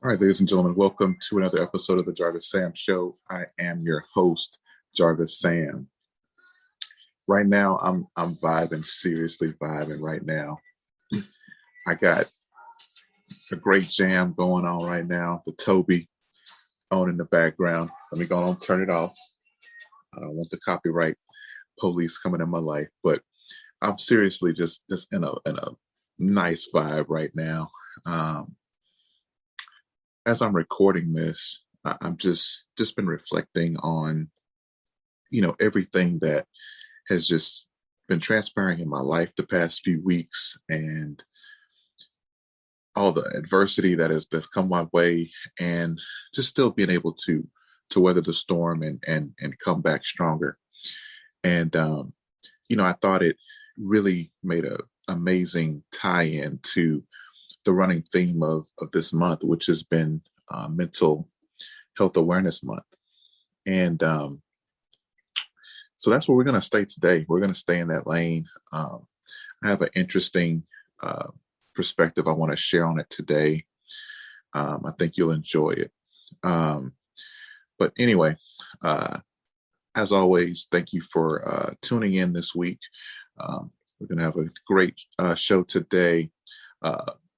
All right, ladies and gentlemen, welcome to another episode of the Jarvis Sam Show. I am your host, Jarvis Sam. Right now, I'm vibing, seriously vibing right now. I got a great jam going on right now. The Toby on in the background. Let me go on, turn it off. I don't want the copyright police coming in my life, but I'm seriously just in a nice vibe right now. As I'm recording this, I'm just been reflecting on, everything that has just been transpiring in my life the past few weeks, and all the adversity that's come my way, and just still being able to weather the storm and come back stronger. And I thought it really made a amazing tie-in to the running theme of this month, which has been Mental Health Awareness Month. And so that's where we're going to stay today. We're going to stay in that lane. I have an interesting perspective I want to share on it today. I think you'll enjoy it. But anyway, as always, thank you for tuning in this week. We're going to have a great show today.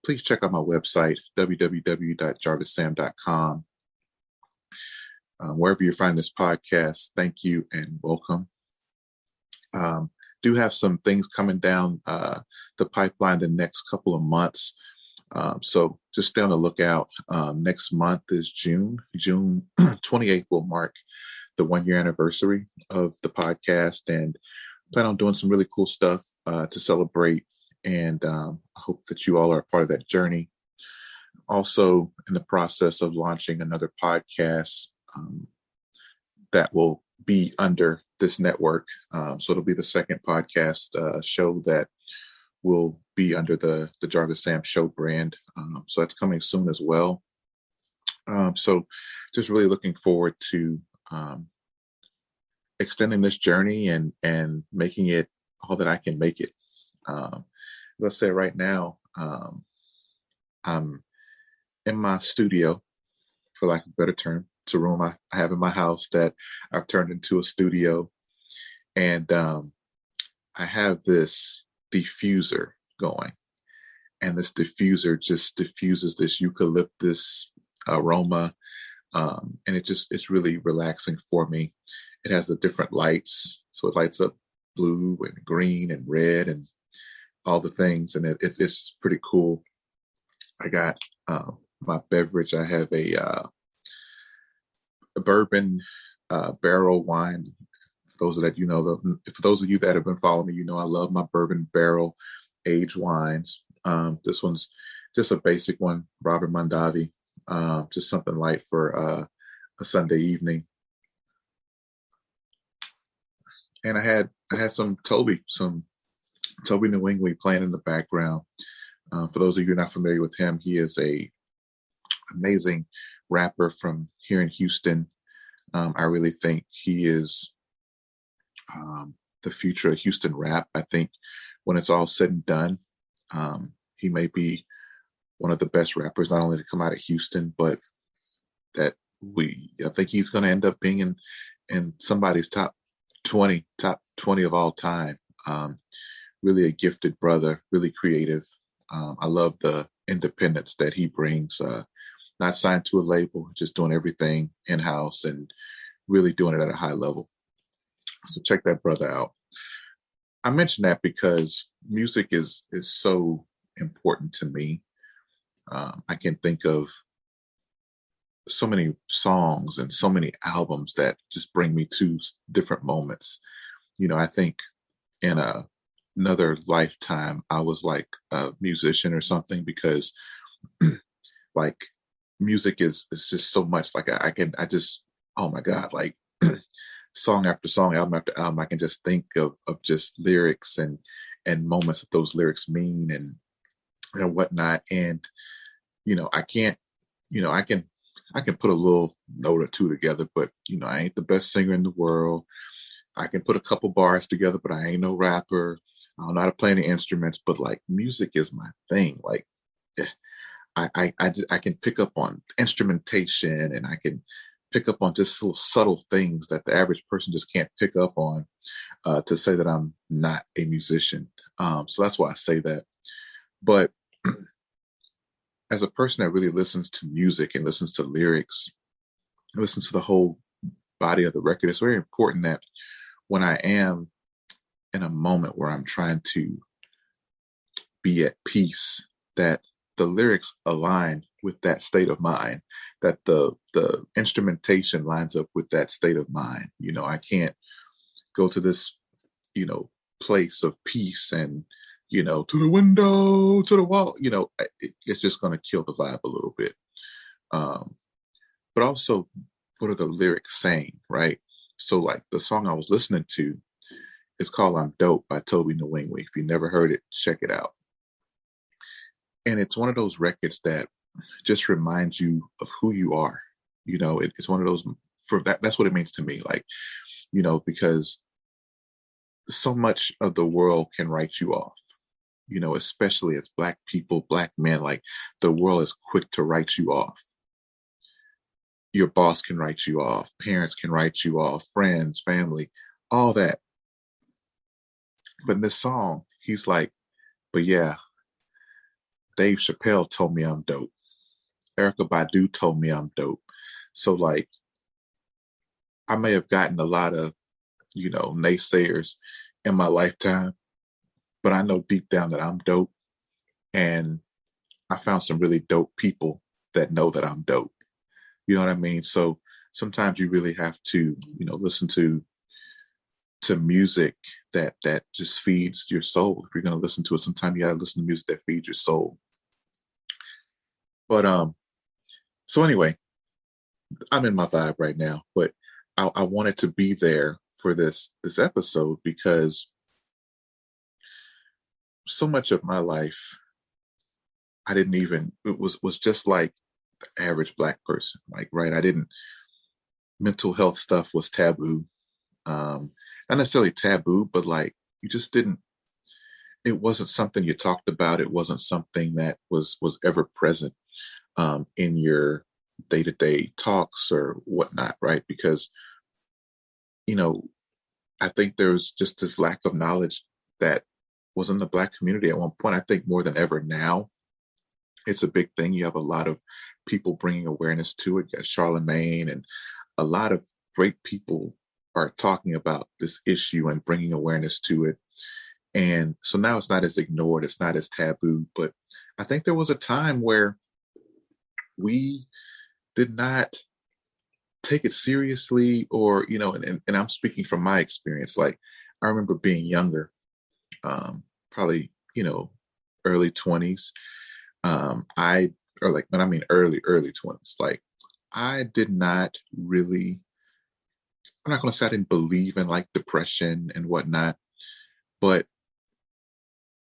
Please check out my website, www.jarvissam.com. Wherever you find this podcast, thank you and welcome. Do have some things coming down the pipeline the next couple of months. So just stay on the lookout. Next month is June. June 28th will mark the 1-year anniversary of the podcast, and plan on doing some really cool stuff to celebrate. And I hope that you all are a part of that journey. Also in the process of launching another podcast that will be under this network. So it'll be the second podcast show that will be under the Jarvis Sam Show brand. So that's coming soon as well. So just really looking forward to extending this journey and making it all that I can make it. Let's say right now, I'm in my studio, for lack of a better term. It's a room I have in my house that I've turned into a studio. And I have this diffuser going. And this diffuser just diffuses this eucalyptus aroma. And it's really relaxing for me. It has the different lights. So it lights up blue and green and red and all the things. And it's pretty cool. I got my beverage. I have a bourbon barrel wine. For those of you that have been following me, I love my bourbon barrel aged wines. This one's just a basic one, Robert Mondavi, just something light for a Sunday evening. And I had some Toby Nwingwe playing in the background. For those of you who are not familiar with him, he is a amazing rapper from here in Houston. I really think he is the future of Houston rap. I think when it's all said and done, he may be one of the best rappers, not only to come out of Houston, but I think he's going to end up being in somebody's top 20 of all time. Really a gifted brother, really creative. I love the independence that he brings, not signed to a label, just doing everything in-house and really doing it at a high level. So check that brother out. I mention that because music is so important to me. I can think of so many songs and so many albums that just bring me to different moments. I think in another lifetime, I was like a musician or something, because like music is just so much. Like I just, oh my God, like song after song, album after album, I can just think of just lyrics and moments that those lyrics mean and whatnot. And, I can't, I can put a little note or two together, but, I ain't the best singer in the world. I can put a couple bars together, but I ain't no rapper. I don't know how to play any instruments, but like music is my thing. Like I can pick up on instrumentation, and I can pick up on just little subtle things that the average person just can't pick up on, to say that I'm not a musician. So that's why I say that. But as a person that really listens to music and listens to lyrics, listens to the whole body of the record, it's very important that when I am in a moment where I'm trying to be at peace, that the lyrics align with that state of mind, that the instrumentation lines up with that state of mind. I can't go to this, place of peace and, to the window, to the wall, it's just going to kill the vibe a little bit. Um, but also, what are the lyrics saying, right? So, like the song I was listening to is called "I'm Dope" by Toby Nwingwe. If you never heard it, check it out. And it's one of those records that just reminds you of who you are. It's one of those, for that's what it means to me. Like, because so much of the world can write you off, especially as Black people, Black men. Like, the world is quick to write you off. Your boss can write you off, parents can write you off, friends, family, all that. But in this song, he's like, but yeah, Dave Chappelle told me I'm dope. Erykah Badu told me I'm dope. So, like, I may have gotten a lot of, naysayers in my lifetime, but I know deep down that I'm dope. And I found some really dope people that know that I'm dope. You know what I mean? So sometimes you really have to, listen to music that just feeds your soul. If you're going to listen to it, sometimes you got to listen to music that feeds your soul. But so anyway, I'm in my vibe right now, but I wanted to be there for this episode because so much of my life I didn't even, it was just like the average Black person. Like, right, I didn't, mental health stuff was taboo. Not necessarily taboo, but like, you just didn't, it wasn't something you talked about. It wasn't something that was ever present in your day-to-day talks or whatnot, right? Because, I think there's just this lack of knowledge that was in the Black community at one point. I think more than ever now, it's a big thing. You have a lot of people bringing awareness to it. You got Charlemagne, and a lot of great people are talking about this issue and bringing awareness to it. And so now it's not as ignored, it's not as taboo. But I think there was a time where we did not take it seriously, or, and I'm speaking from my experience. Like, I remember being younger, probably, early 20s. Or like, when I mean early 20s, like, I did not really, I'm not going to say I didn't believe in like depression and whatnot, but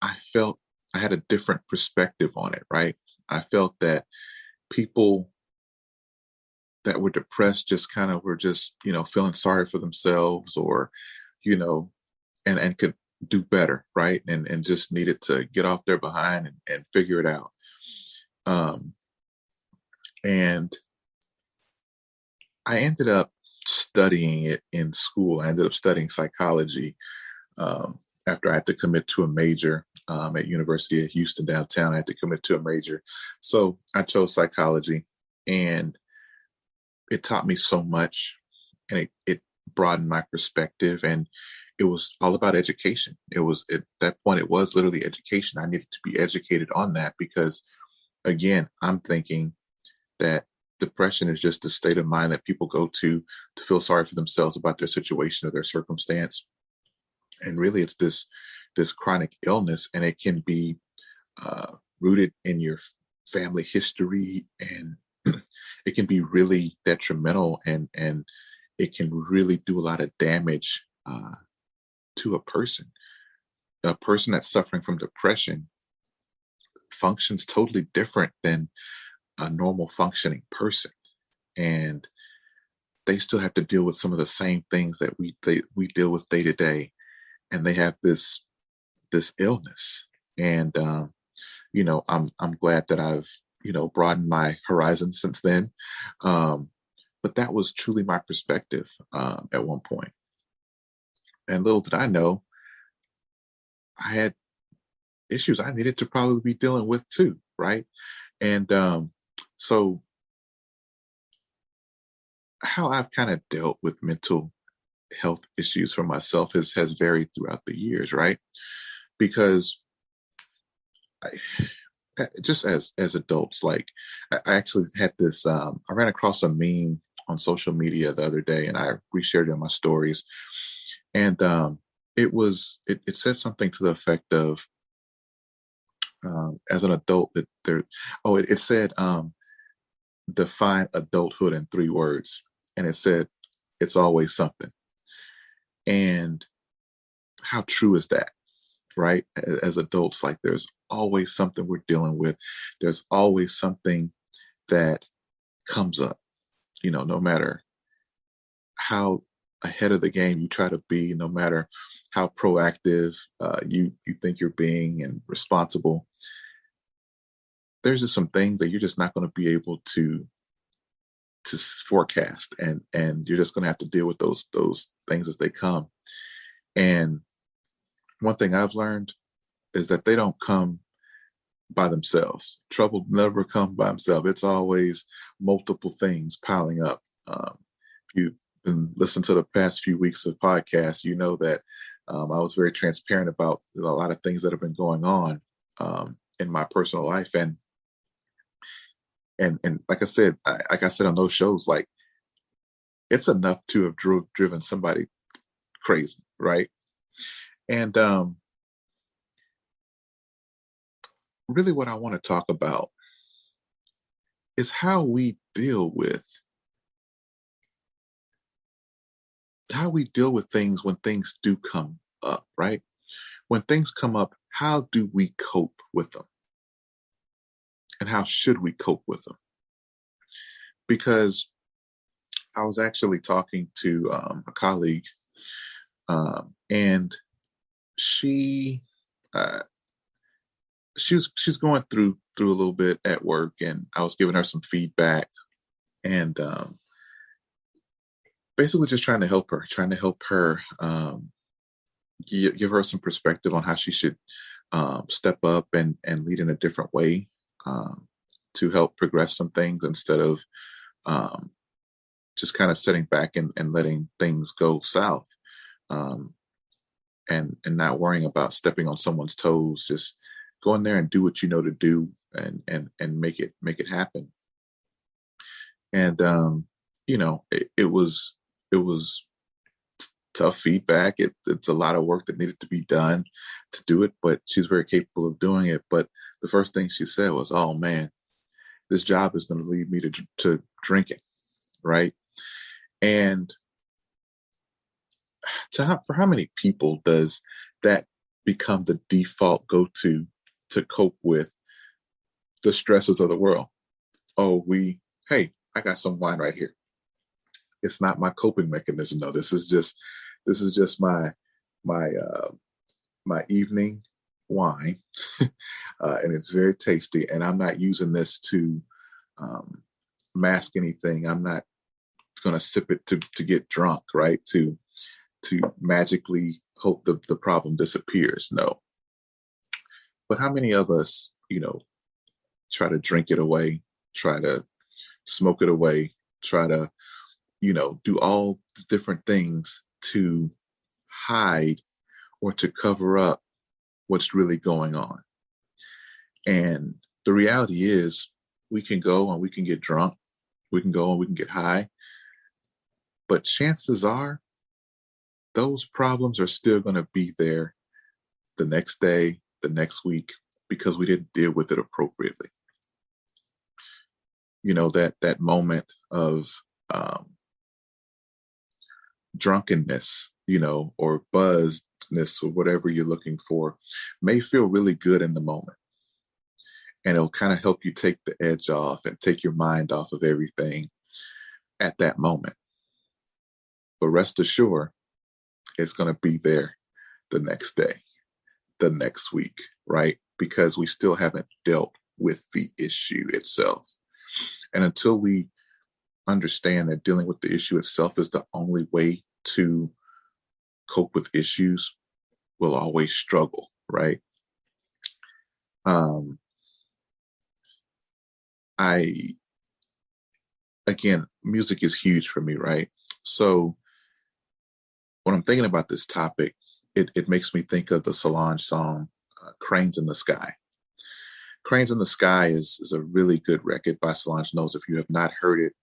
I felt I had a different perspective on it, right? I felt that people that were depressed just kind of were just, feeling sorry for themselves, or, you know, and could do better, right? And just needed to get off their behind and figure it out. Um, and I ended up studying it in school. I ended up studying psychology, after I had to commit to a major, at University of Houston downtown. I had to commit to a major. So I chose psychology, and it taught me so much, and it broadened my perspective, and it was all about education. It was, at that point, it was literally education. I needed to be educated on that because, again, I'm thinking that depression is just a state of mind that people go to feel sorry for themselves about their situation or their circumstance. And really, it's this chronic illness, and it can be rooted in your family history, and it can be really detrimental, and it can really do a lot of damage to a person. A person that's suffering from depression functions totally different than a normal functioning person, and they still have to deal with some of the same things that we deal with day to day, and they have this illness. And I'm glad that I've broadened my horizon since then. Um, but that was truly my perspective at one point. And little did I know, I had issues I needed to probably be dealing with too, right? And so, how I've kind of dealt with mental health issues for myself has varied throughout the years, right? Because I, just as adults, like I actually had this. I ran across a meme on social media the other day, and I reshared it in my stories, and it said something to the effect of, as an adult, that there. Oh, it said, define adulthood in 3 words, and it said it's always something. And how true is that, right? As adults, like there's always something we're dealing with. There's always something that comes up, no matter how ahead of the game you try to be, no matter how proactive you think you're being and responsible. There's just some things that you're just not going to be able to forecast, and you're just going to have to deal with those things as they come. And one thing I've learned is that they don't come by themselves. Trouble never comes by itself. It's always multiple things piling up. If you've been listening to the past few weeks of podcasts, you know that I was very transparent about a lot of things that have been going on in my personal life, and like I said on those shows, like it's enough to have driven somebody crazy, right? And really, what I want to talk about is how we deal with things when things do come up, right? When things come up, how do we cope with them? And how should we cope with them? Because I was actually talking to a colleague, and she uh, she's going through a little bit at work, and I was giving her some feedback, and basically just trying to help her, give her some perspective on how she should step up and lead in a different way, um, to help progress some things instead of um, just kind of sitting back and letting things go south, um, and not worrying about stepping on someone's toes. Just go in there and do what you know to do, and make it happen. And it was tough feedback. It's a lot of work that needed to be done to do it, but she's very capable of doing it. But the first thing she said was, "Oh man, this job is going to lead me to drinking," right? And for how many people does that become the default go to cope with the stresses of the world? Oh, hey, I got some wine right here. It's not my coping mechanism. No, this is just my evening wine, and it's very tasty. And I'm not using this to um, mask anything. I'm not going to sip it to get drunk, right? To magically hope the problem disappears. No. But how many of us, try to drink it away, try to smoke it away, try to, do all the different things to hide or to cover up what's really going on? And the reality is, we can go and we can get drunk, we can go and we can get high, but chances are those problems are still going to be there the next day, the next week, because we didn't deal with it appropriately. That moment of um, drunkenness, or buzzedness, or whatever you're looking for, may feel really good in the moment. And it'll kind of help you take the edge off and take your mind off of everything at that moment. But rest assured, it's going to be there the next day, the next week, right? Because we still haven't dealt with the issue itself. And until we understand that dealing with the issue itself is the only way to cope with issues, we'll always struggle, right? Um, I, again, music is huge for me, right? So when I'm thinking about this topic, it makes me think of the Solange song, Cranes in the Sky. Cranes in the Sky is a really good record by Solange Knowles. If you have not heard it,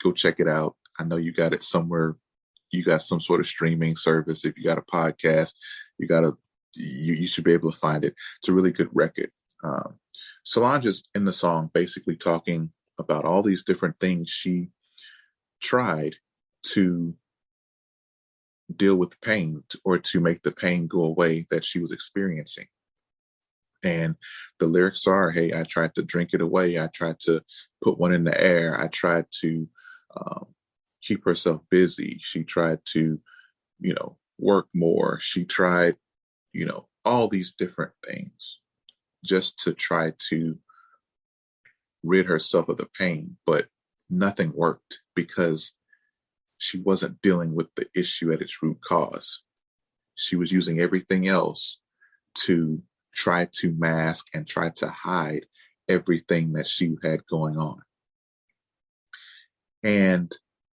go check it out. I know you got it somewhere. You got some sort of streaming service. If you got a podcast, you should be able to find it. It's a really good record. Solange is in the song basically talking about all these different things she tried to deal with pain or to make the pain go away that she was experiencing. And the lyrics are, hey, I tried to drink it away. I tried to put one in the air. I tried to keep herself busy. She tried to, work more. She tried, all these different things just to try to rid herself of the pain. But nothing worked because she wasn't dealing with the issue at its root cause. She was using everything else to try to mask and try to hide everything that she had going on. And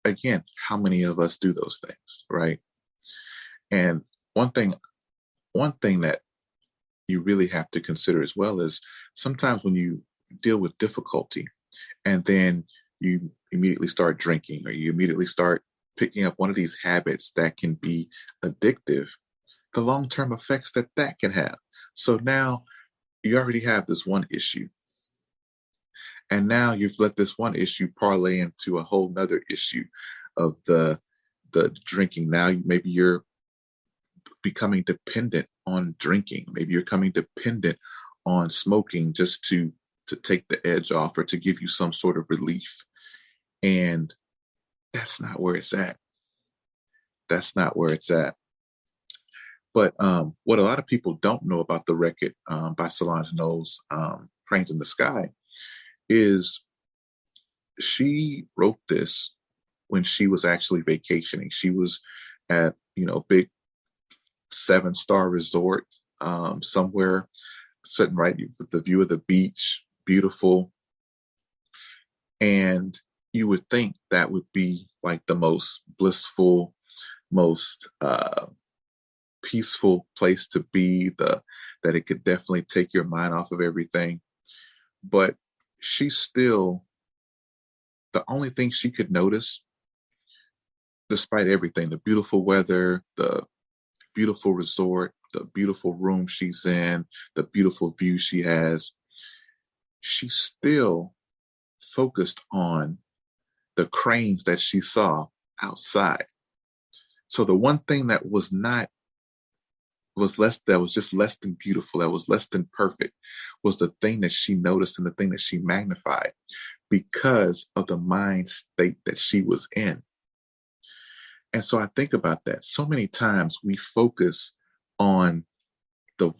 again, how many of us do those things, right? And one thing that you really have to consider as well is sometimes when you deal with difficulty and then you immediately start drinking or you immediately start picking up one of these habits that can be addictive, the long-term effects that can have. So now you already have this one issue. And now you've let this one issue parlay into a whole nother issue of the drinking. Now maybe you're becoming dependent on drinking. Maybe you're becoming dependent on smoking just to take the edge off or to give you some sort of relief. And that's not where it's at. That's not where it's at. But what a lot of people don't know about the record by Solange Knowles, Cranes in the Sky, is she wrote this when she was actually vacationing. She was at, big 7-star resort somewhere, sitting right with the view of the beach, beautiful. And you would think that would be like the most blissful, most peaceful place to be, that it could definitely take your mind off of everything. But she's still, the only thing she could notice, despite everything, the beautiful weather, the beautiful resort, the beautiful room she's in, the beautiful view she has, she still focused on the cranes that she saw outside. So the one thing that was just less than beautiful, that was less than perfect, was the thing that she noticed and the thing that she magnified because of the mind state that she was in. And so I think about that. So many times we focus on the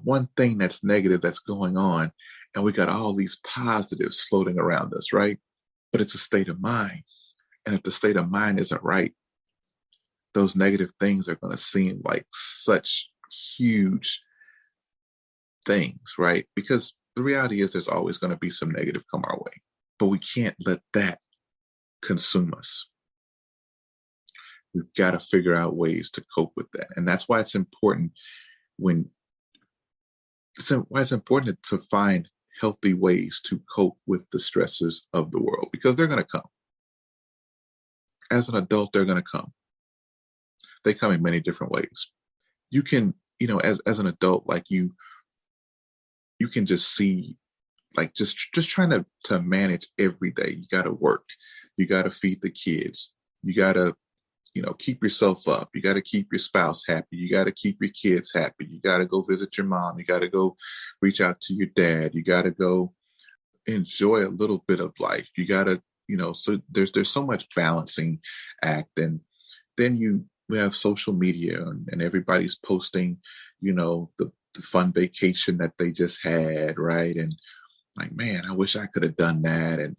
one thing that's negative that's going on, and we got all these positives floating around us, right? But it's a state of mind. And if the state of mind isn't right, those negative things are going to seem like such huge things, right? Because the reality is there's always going to be some negative come our way, but we can't let that consume us. We've got to figure out ways to cope with that. And that's why it's important to find healthy ways to cope with the stressors of the world, because they're going to come. As an adult, they're going to come. They come in many different ways. You can, as an adult, like you can just see, like just trying to manage every day. You got to work. You got to feed the kids. You got to, keep yourself up. You got to keep your spouse happy. You got to keep your kids happy. You got to go visit your mom. You got to go reach out to your dad. You got to go enjoy a little bit of life. You got to, so there's so much balancing act. And then we have social media and everybody's posting, the fun vacation that they just had, right? And Like, man, I wish I could have done that. And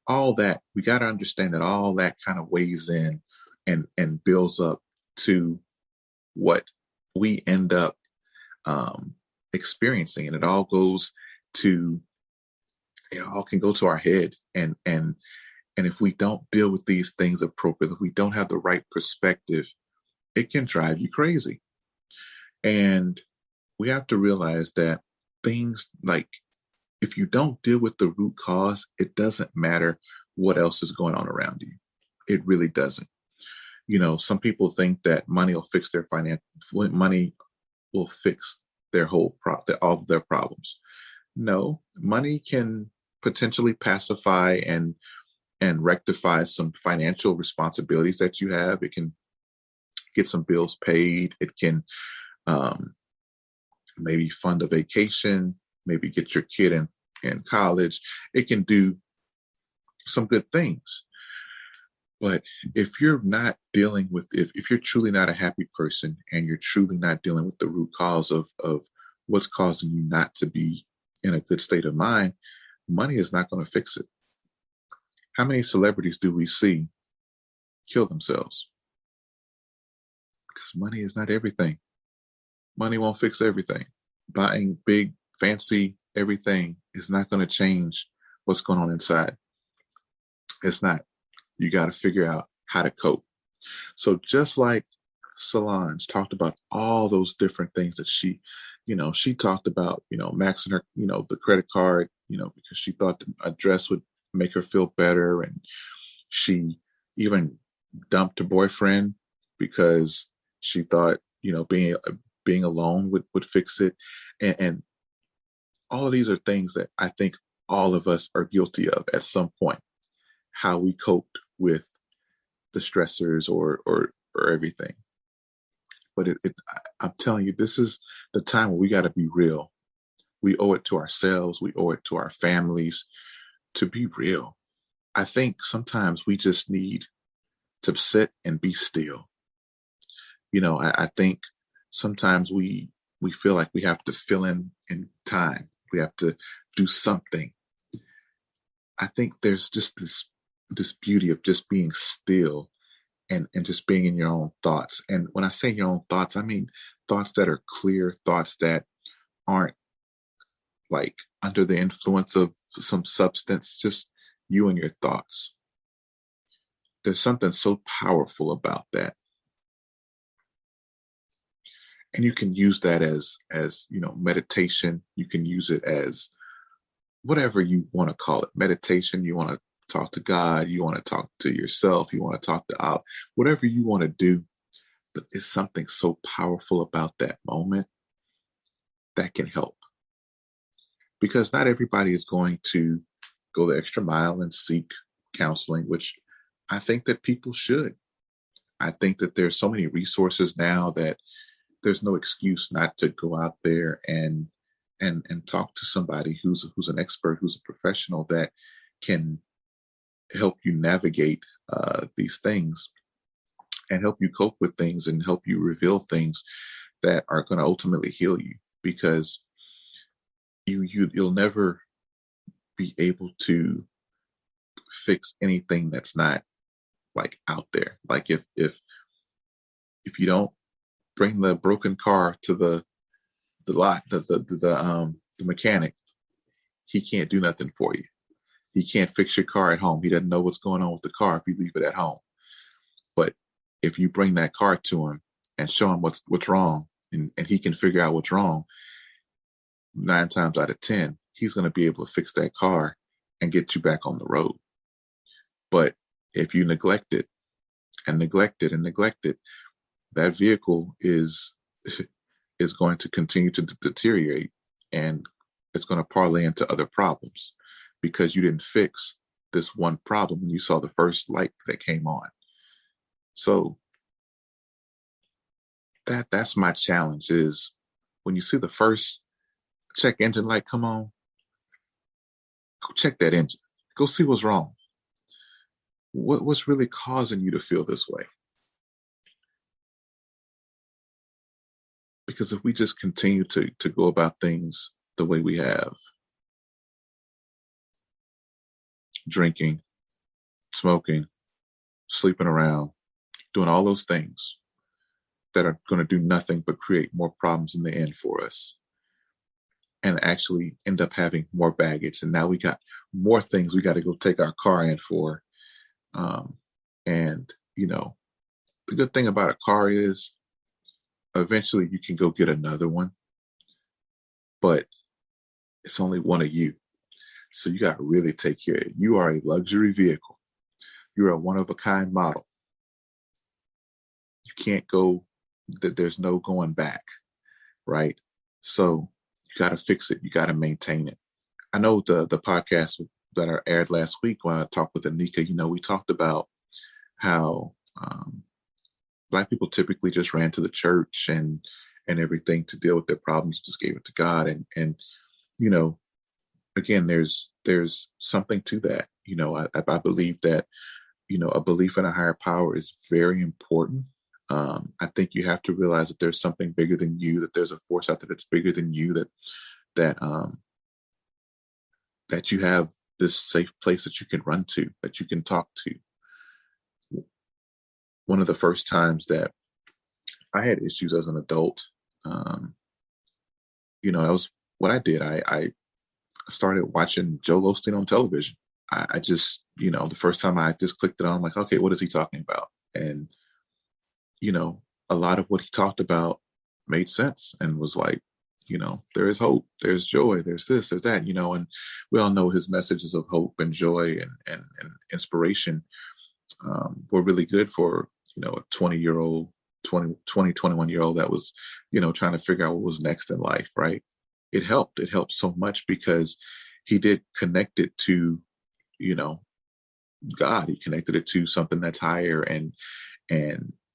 all that, we got to understand that all that kind of weighs in and builds up to what we end up um, experiencing. And it all goes to, it all can go to our head. And if we don't deal with these things appropriately, if we don't have the right perspective, it can drive you crazy. And we have to realize that things like, if you don't deal with the root cause, it doesn't matter what else is going on around you. It really doesn't. Some people think that money will fix their money will fix their all of their problems. No, money can potentially pacify and rectify some financial responsibilities that you have. It can get some bills paid. It can um, maybe fund a vacation, maybe get your kid in college. It can do some good things. But if you're not dealing with, if you're truly not a happy person and you're truly not dealing with the root cause of what's causing you not to be in a good state of mind, money is not going to fix it. How many celebrities do we see kill themselves? Because money is not everything. Money won't fix everything. Buying big, fancy everything is not going to change what's going on inside. It's not. You got to figure out how to cope. So just like Solange talked about all those different things that she talked about, maxing her, the credit card, because she thought a dress would make her feel better. And she even dumped her boyfriend because she thought, being alone would fix it. And all of these are things that I think all of us are guilty of at some point, how we coped with the stressors or everything. But I'm telling you, this is the time where we got to be real. We owe it to ourselves. We owe it to our families to be real. I think sometimes we just need to sit and be still. I think sometimes we feel like we have to fill in time. We have to do something. I think there's just this beauty of just being still and just being in your own thoughts. And when I say your own thoughts, I mean thoughts that are clear, thoughts that aren't like under the influence of some substance, just you and your thoughts. There's something so powerful about that. And you can use that as meditation. You can use it as whatever you want to call it. Meditation, you want to talk to God, you want to talk to yourself, you want to talk to Allah, whatever you want to do. But it's something so powerful about that moment that can help. Because not everybody is going to go the extra mile and seek counseling, which I think that people should. I think that there's so many resources now that there's no excuse not to go out there and talk to somebody who's an expert, who's a professional that can help you navigate these things and help you cope with things and help you reveal things that are going to ultimately heal you. Because you'll never be able to fix anything that's not like out there. Like if you don't bring the broken car to the lot, the mechanic, he can't do nothing for you. He can't fix your car at home. He doesn't know what's going on with the car if you leave it at home. But if you bring that car to him and show him what's wrong, and he can figure out what's wrong, 9 times out of 10, he's going to be able to fix that car and get you back on the road. But if you neglect it and neglect it and neglect it, that vehicle is going to continue to deteriorate, and it's going to parlay into other problems because you didn't fix this one problem when you saw the first light that came on. So that's my challenge is when you see the first check engine light come on, go check that engine. Go see what's wrong. What's really causing you to feel this way? Because if we just continue to go about things the way we have, drinking, smoking, sleeping around, doing all those things that are going to do nothing but create more problems in the end for us, and actually end up having more baggage. And now we got more things we got to go take our car in for. Um, and, the good thing about a car is eventually you can go get another one, but it's only one of you. So you got to really take care of it. You are a luxury vehicle. You're a one of a kind model. You can't go, there's no going back, right? So you got to fix it. You got to maintain it. I know the podcast that I aired last week when I talked with Anika, we talked about how Black people typically just ran to the church and everything to deal with their problems, just gave it to God. And you know, again, there's something to that. I believe that, a belief in a higher power is very important. I think you have to realize that there's something bigger than you, that there's a force out there that's bigger than you, that that you have this safe place that you can run to, that you can talk to. One of the first times that I had issues as an adult, that was what I did. I started watching Joel Osteen on television. I just, the first time I just clicked it on, I'm like, okay, what is he talking about? And, a lot of what he talked about made sense and was like, there is hope, there's joy, there's this, there's that, and we all know his messages of hope and joy and inspiration were really good for, a 20-year-old, 21-year-old that was, trying to figure out what was next in life, right? It helped so much because he did connect it to, God. He connected it to something that's higher, and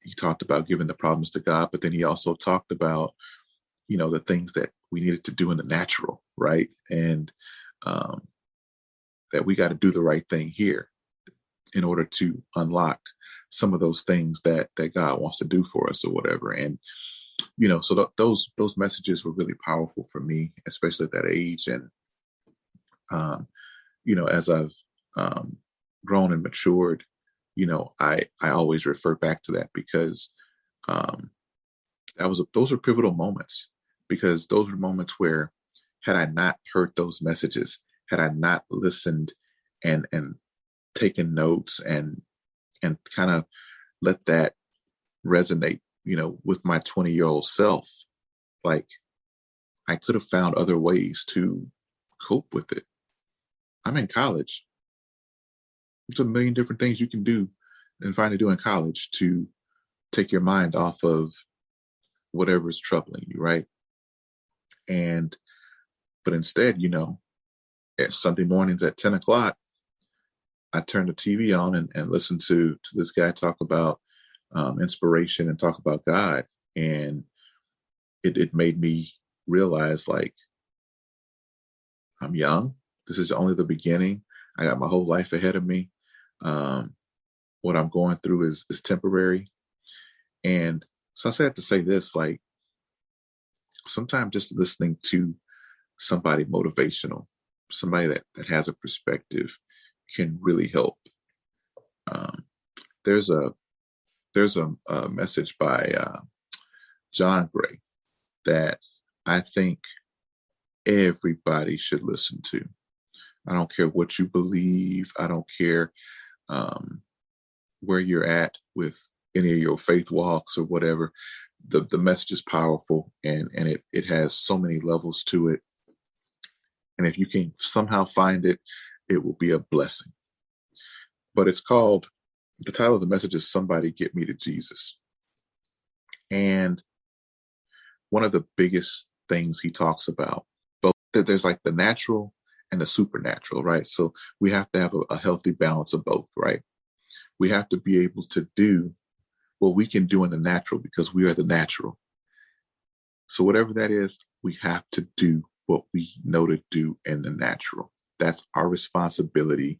he talked about giving the problems to God, but then he also talked about, the things that we needed to do in the natural, right? And that we got to do the right thing here in order to unlock some of those things that God wants to do for us or whatever. And, so those messages were really powerful for me, especially at that age. And, as I've grown and matured, I always refer back to that because those are pivotal moments, because those were moments where, had I not heard those messages, had I not listened and taken notes and kind of let that resonate, with my 20-year-old self, like, I could have found other ways to cope with it. I'm in college. There's a million different things you can do and find to do in college to take your mind off of whatever is troubling you, right? But instead, at Sunday mornings at 10 o'clock, I turn the TV on and listen to this guy talk about inspiration and talk about God. And it made me realize, like, I'm young. This is only the beginning. I got my whole life ahead of me. What I'm going through is temporary. And so I said to say this, like, sometimes just listening to somebody motivational, somebody that has a perspective, can really help. There's a message by John Gray that I think everybody should listen to. I don't care what you believe. I don't care where you're at with any of your faith walks or whatever. The message is powerful, and it has so many levels to it. And if you can somehow find it, it will be a blessing. But the title of the message is Somebody Get Me to Jesus. And one of the biggest things he talks about, both that there's like the natural and the supernatural, right? So we have to have a healthy balance of both, right? We have to be able to do what we can do in the natural because we are the natural. So whatever that is, we have to do what we know to do in the natural. That's our responsibility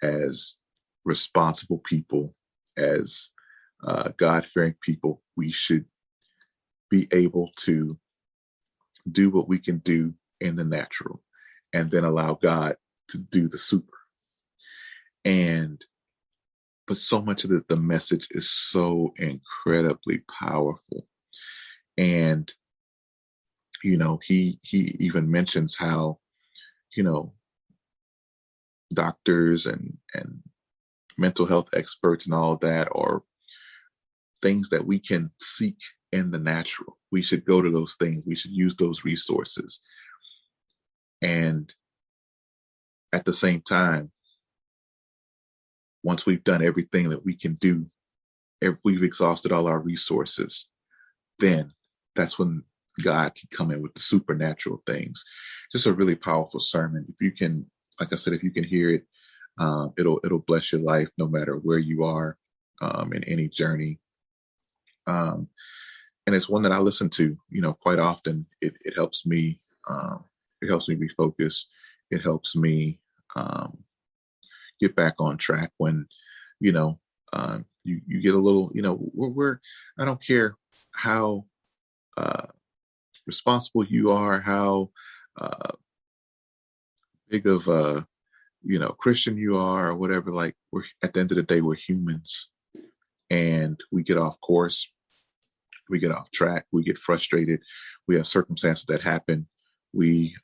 as responsible people, as God-fearing people. We should be able to do what we can do in the natural and then allow God to do the super. And but so much of the message is so incredibly powerful. And he even mentions how, you know, doctors and mental health experts and all that are things that we can seek in the natural. We should go to those things. We should use those resources. And at the same time, once we've done everything that we can do, if we've exhausted all our resources, then that's when God can come in with the supernatural things. Just a really powerful sermon. If you can, like I said, if you can hear it, it'll bless your life no matter where you are in any journey. And it's one that I listen to, quite often. It helps me. It helps me be focused. It helps me get back on track when, you get a little, we're I don't care how responsible you are, how uh, big of a Christian you are, or whatever. Like, we're at the end of the day, we're humans, and we get off course, we get off track, we get frustrated, we have circumstances that happen, we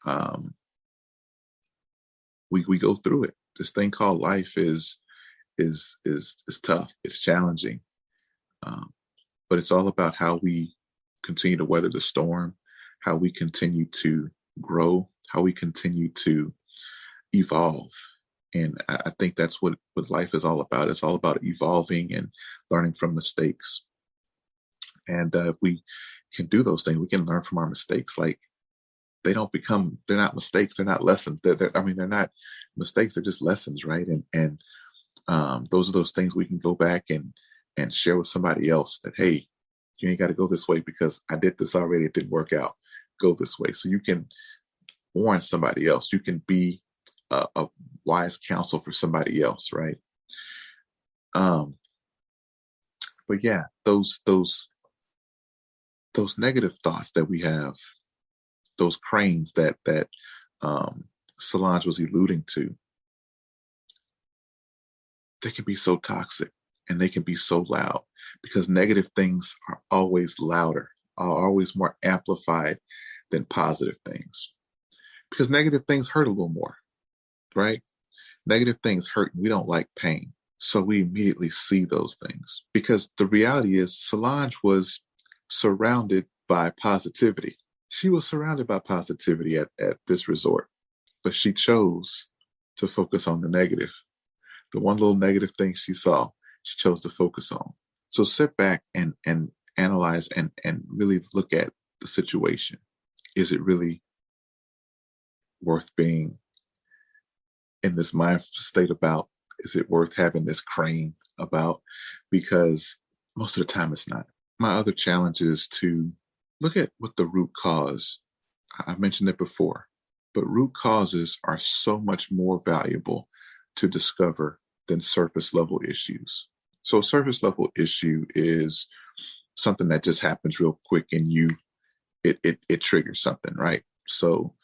we go through it. This thing called life is tough, it's challenging, um, but it's all about how we continue to weather the storm, how we continue to grow, how we continue to evolve. And I think that's what life is all about. It's all about evolving and learning from mistakes. And if we can do those things, we can learn from our mistakes. Like, they're not mistakes. They're not lessons. They're not mistakes. They're just lessons, right? And those are those things we can go back and share with somebody else that, hey, you ain't got to go this way because I did this already. It didn't work out. Go this way. So you can warn somebody else. You can be a wise counsel for somebody else, right? But yeah, those negative thoughts that we have, those cranes that Solange was alluding to, they can be so toxic and they can be so loud, because negative things are always louder, are always more amplified than positive things. Because negative things hurt a little more, right? Negative things hurt, and we don't like pain. So we immediately see those things, because the reality is Solange was surrounded by positivity. She was surrounded by positivity at this resort, but she chose to focus on the negative. The one little negative thing she saw, she chose to focus on. So sit back and analyze and really look at the situation. Is it really worth being in this mindful state about? Is it worth having this crane about? Because most of the time it's not. My other challenge is to look at what the root cause. I've mentioned it before, but root causes are so much more valuable to discover than surface level issues. So a surface level issue is something that just happens real quick, and it triggers something, right? So,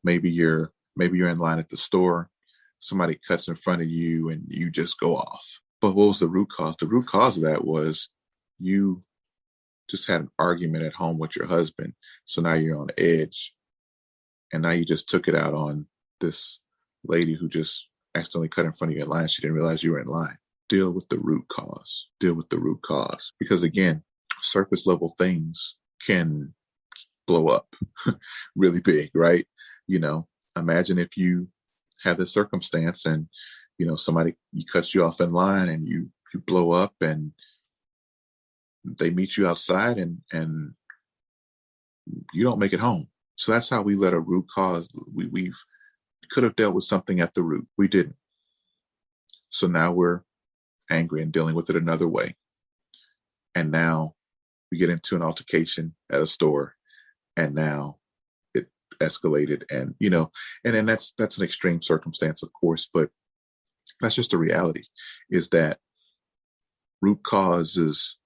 maybe you're in line at the store, somebody cuts in front of you and you just go off. But what was the root cause? The root cause of that was you just had an argument at home with your husband. So now you're on edge. And now you just took it out on this lady who just accidentally cut in front of you in line. She didn't realize you were in line. Deal with the root cause. Deal with the root cause. Because again, surface level things can blow up really big, right? Imagine if you have this circumstance and, somebody cuts you off in line and you blow up and they meet you outside and you don't make it home. So that's how we let a root cause. We could have dealt with something at the root. We didn't. So now we're angry and dealing with it another way. And now we get into an altercation at a store, and now it escalated. And and then that's an extreme circumstance, of course, but that's just the reality, is that root causes,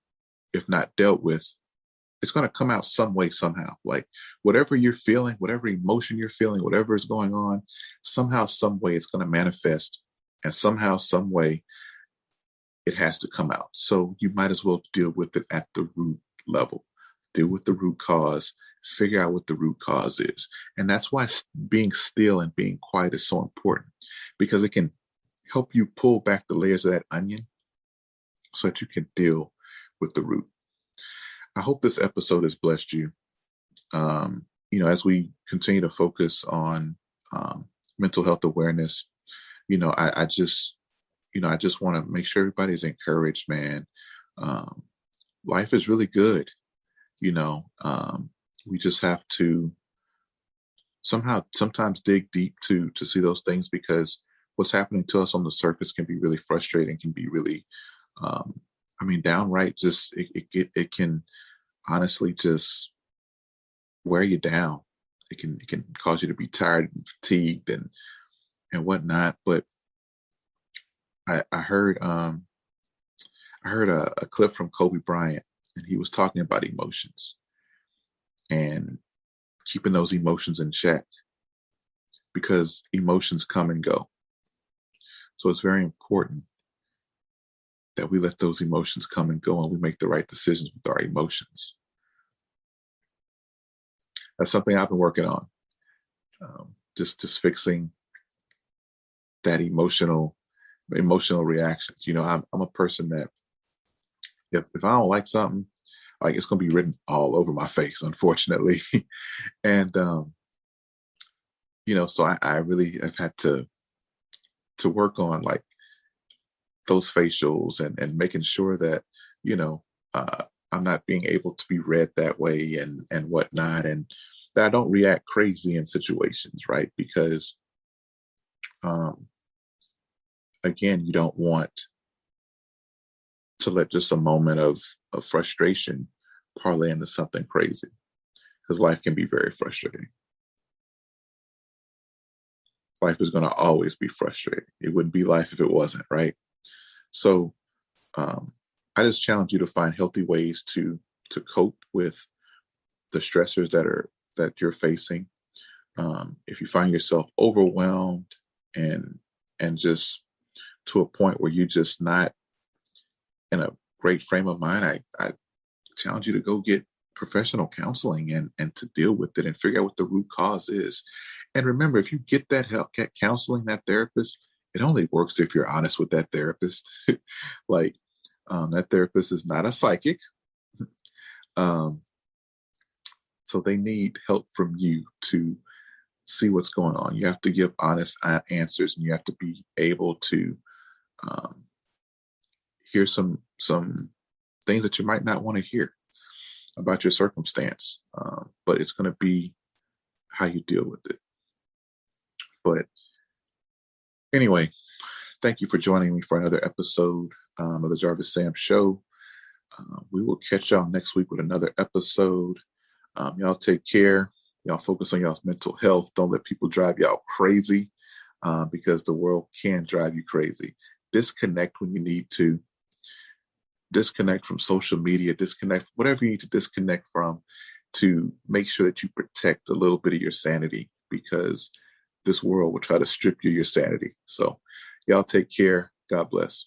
if not dealt with, it's going to come out some way, somehow. Like, whatever you're feeling, whatever emotion you're feeling, whatever is going on, somehow, some way, it's going to manifest And somehow, some way, it has to come out. So you might as well deal with it at the root level. Deal with the root cause, figure out what the root cause is. And that's why being still and being quiet is so important, because it can help you pull back the layers of that onion so that you can deal with the root. I hope this episode has blessed you. As we continue to focus on mental health awareness, I just want to make sure everybody's encouraged, man. Life is really good. We just have to sometimes dig deep to see those things, because what's happening to us on the surface can be really frustrating, can be really, downright just, it can honestly just wear you down. It can cause you to be tired and fatigued and whatnot. But I heard a clip from Kobe Bryant, and he was talking about emotions and keeping those emotions in check, because emotions come and go. So it's very important that we let those emotions come and go, and we make the right decisions with our emotions. That's something I've been working on. Just fixing that emotional reactions. I'm a person that if I don't like something, like, it's going to be written all over my face, unfortunately. And, so I really have had to work on, like, those facials and making sure that, I'm not being able to be read that way and whatnot. And that I don't react crazy in situations, right? Because, again, you don't want to let just a moment of frustration parlay into something crazy, because life can be very frustrating. Life is going to always be frustrating. It wouldn't be life if it wasn't, right? So I just challenge you to find healthy ways to cope with the stressors that you're facing. If you find yourself overwhelmed and just to a point where you're just not in a great frame of mind, I challenge you to go get professional counseling and to deal with it and figure out what the root cause is. And remember, if you get that help, get counseling, that therapist, it only works if you're honest with that therapist. Like, that therapist is not a psychic. So they need help from you to see what's going on. You have to give honest answers, and you have to be able to hear some things that you might not want to hear about your circumstance. But it's going to be how you deal with it. But anyway, thank you for joining me for another episode of the Jarvis Sam Show. We will catch y'all next week with another episode. Y'all take care. Y'all focus on y'all's mental health. Don't let people drive y'all crazy, because the world can drive you crazy. Disconnect when you need to. Disconnect from social media. Disconnect whatever you need to disconnect from, to make sure that you protect a little bit of your sanity, because this world will try to strip you of your sanity. So y'all take care. God bless.